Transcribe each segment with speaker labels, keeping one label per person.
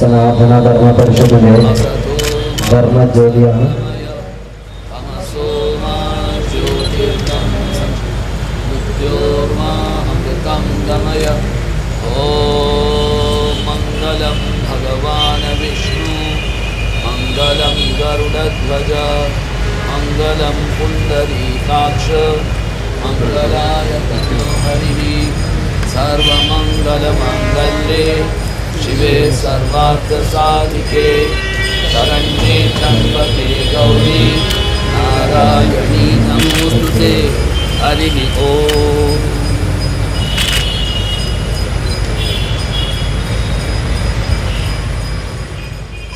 Speaker 1: സനാതന ധർമ്മ പരിഷത്തിലെ ധർമ്മജ്യോതിയാണ്.
Speaker 2: മംഗളം ഭഗവാൻ വിഷ്ണു മംഗളം ഗരുഡധ്വജ മംഗളം പുണ്ഡരീകാക്ഷ മംഗളായ ഹരി സർവമംഗളമംഗല്യേ शिवे सर्वार्थसाधिके शरण्ये त्र्यम्बके गौरी नारायणी नमोस्तुते हरिः ओम्.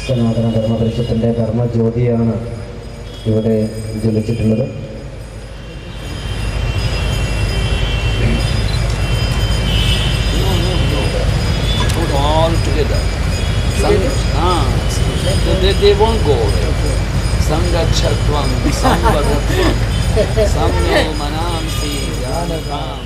Speaker 1: സനാതന ധർമ്മ പരിഷത്തിൻ്റെ ധർമ്മജ്യോതിയാണ് ഇവിടെ ജ്വലിച്ചിട്ടുള്ളത്.
Speaker 2: All together. They won't go away. Sangachatvam, Samvaratvam, Samyo Manamsi, Janakam.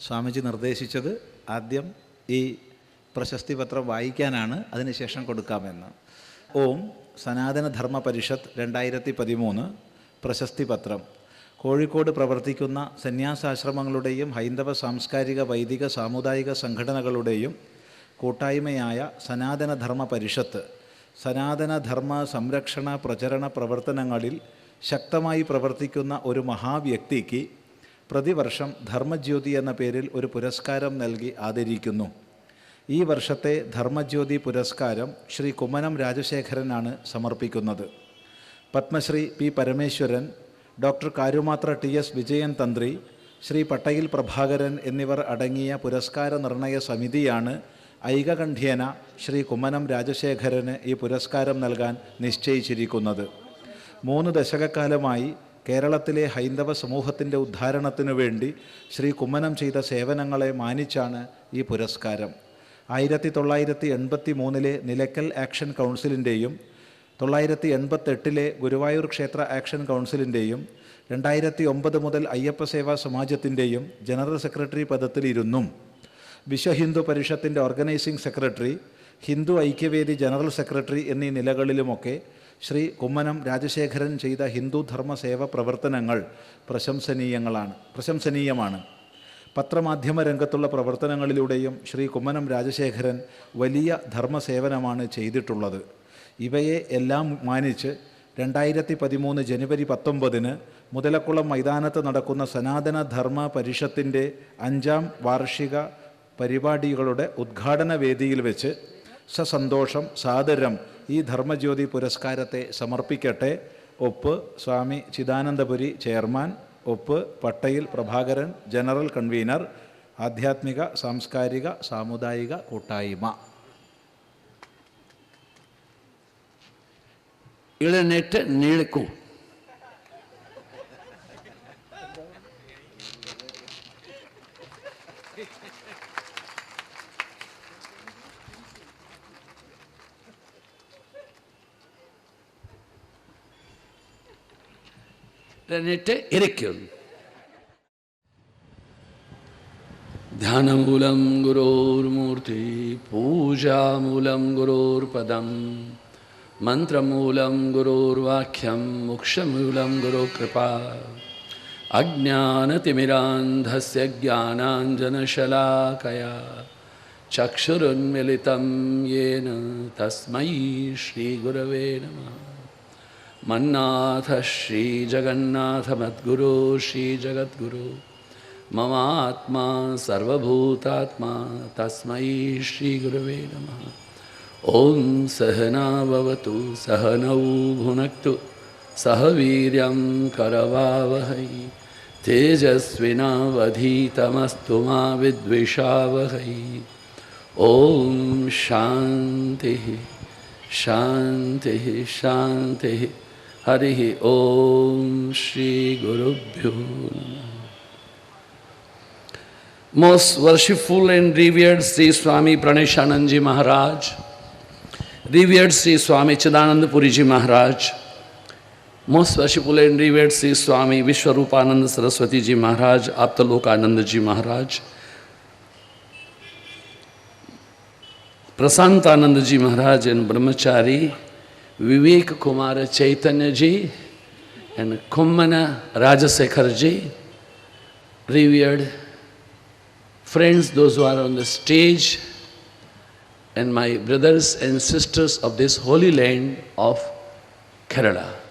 Speaker 3: Swamiji നിർദ്ദേശിച്ചത് ആദ്യം ഈ പ്രശസ്തി പത്രം വായിക്കാനാണ്, അതിനുശേഷം കൊടുക്കാമെന്ന്. ഓം സനാതന ധർമ്മ പരിഷത്ത് 2013 പ്രശസ്തി പത്രം. കോഴിക്കോട് പ്രവർത്തിക്കുന്ന സന്യാസാശ്രമങ്ങളുടെയും ഹൈന്ദവ സാംസ്കാരിക വൈദിക സാമുദായിക സംഘടനകളുടെയും കൂട്ടായ്മയായ സനാതന ധർമ്മ പരിഷത്ത് സനാതന ധർമ്മ സംരക്ഷണ പ്രചരണ പ്രവർത്തനങ്ങളിൽ ശക്തമായി പ്രവർത്തിക്കുന്ന ഒരു മഹാവ്യക്തിക്ക് പ്രതിവർഷം ധർമ്മജ്യോതി എന്ന പേരിൽ ഒരു പുരസ്കാരം നൽകി ആദരിക്കുന്നു. ഈ വർഷത്തെ ധർമ്മജ്യോതി പുരസ്കാരം ശ്രീ കുമ്മനം രാജശേഖരനാണ് സമർപ്പിക്കുന്നത്. പത്മശ്രീ പി പരമേശ്വരൻ, ഡോക്ടർ കാരുമാത്ര TS വിജയൻ തന്ത്രി, ശ്രീ പട്ടയിൽ പ്രഭാകരൻ എന്നിവർ അടങ്ങിയ പുരസ്കാര നിർണയ സമിതിയാണ് ഐകകണ്ഠ്യേന ശ്രീ കുമ്മനം രാജശേഖരന് ഈ പുരസ്കാരം നൽകാൻ നിശ്ചയിച്ചിരിക്കുന്നത്. 3 ദശകക്കാലമായി കേരളത്തിലെ ഹൈന്ദവ സമൂഹത്തിൻ്റെ ഉദ്ധാരണത്തിനു വേണ്ടി ശ്രീ കുമ്മനം ചെയ്ത സേവനങ്ങളെ മാനിച്ചാണ് ഈ പുരസ്കാരം. 1983 നിലയ്ക്കൽ ആക്ഷൻ കൗൺസിലിൻ്റെയും 1988 ഗുരുവായൂർ ക്ഷേത്ര ആക്ഷൻ കൗൺസിലിൻ്റെയും 2009 മുതൽ അയ്യപ്പ സേവാ സമാജത്തിൻ്റെയും ജനറൽ സെക്രട്ടറി പദത്തിലിരുന്നും വിശ്വ ഹിന്ദു പരിഷത്തിൻ്റെ organising secretary, Hindu Aikyavedi general secretary എന്നീ നിലകളിലുമൊക്കെ ശ്രീ കുമ്മനം രാജശേഖരൻ ചെയ്ത ഹിന്ദു ധർമ്മ സേവ പ്രവർത്തനങ്ങൾ പ്രശംസനീയമാണ്. പത്രമാധ്യമ രംഗത്തുള്ള പ്രവർത്തനങ്ങളിലൂടെയും ശ്രീ കുമ്മനം രാജശേഖരൻ വലിയ ധർമ്മസേവനമാണ് ചെയ്തിട്ടുള്ളത്. ഇവയെ എല്ലാം മാനിച്ച് 2013 ജനുവരി 19 മുതലക്കുളം മൈതാനത്ത് നടക്കുന്ന സനാതന ധർമ്മ പരിഷത്തിൻ്റെ 5ാം വാർഷിക പരിപാടികളുടെ ഉദ്ഘാടന വേദിയിൽ വെച്ച് സസന്തോഷം സാദരം ഈ ധർമ്മജ്യോതി പുരസ്കാരത്തെ സമർപ്പിക്കട്ടെ. ഒപ്പ് സ്വാമി ചിദാനന്ദപുരി ചെയർമാൻ, ഒപ്പ് പട്ടയിൽ പ്രഭാകരൻ ജനറൽ കൺവീനർ, ആധ്യാത്മിക സാംസ്കാരിക സാമുദായിക കൂട്ടായ്മ.
Speaker 2: ഇളനെറ്റ് നീളിക്കൂ. എന്നിട്ട് ഇരിക്കും. ധ്യാനമൂലം ഗുരോർമൂർത്തി പൂജാമൂലം ഗുരോർപദം മന്ത്രമൂലം ഗുരോർവാക്യം മോക്ഷമൂലം ഗുരുകൃപാ അജ്ഞാനതിമിരാന്ധസ്യ ജ്ഞാനാഞ്ജനശലാകയാ चक्षुरुन्मिलितं येन तस्मै श्रीगुरवे नमः। मन्नाथ श्रीजगन्नाथमद्गुरो श्रीजगद्गुरो ममात्मा सर्वभूतात्मा तस्मै श्रीगुरवे नमः। ॐ सहना भवतु सहनौ भुनक्तु सह वीर्यं करवावहै तेजस्विनावधीतमस्तु मा विद्विषावहै। ॐ शान्तिः शान्तिः शान्तिः। हरिः ॐ श्रीगुरुभ्यो नमः। Most worshipful and revered Sri Swami Praneshanand Ji Maharaj, revered Sri Swami Chidanand Puri Ji Maharaj, most worshipful and revered Sri Swami Vishwarupanand Saraswati Ji Maharaj, Aptalokanand Ji Maharaj, Prasantanand Ji Maharaj and Brahmachari, Vivek Kumar Chaitanya Ji and Kummana Rajasekhar Ji, revered friends, those who are on the stage, and my brothers and sisters of this holy land of Kerala.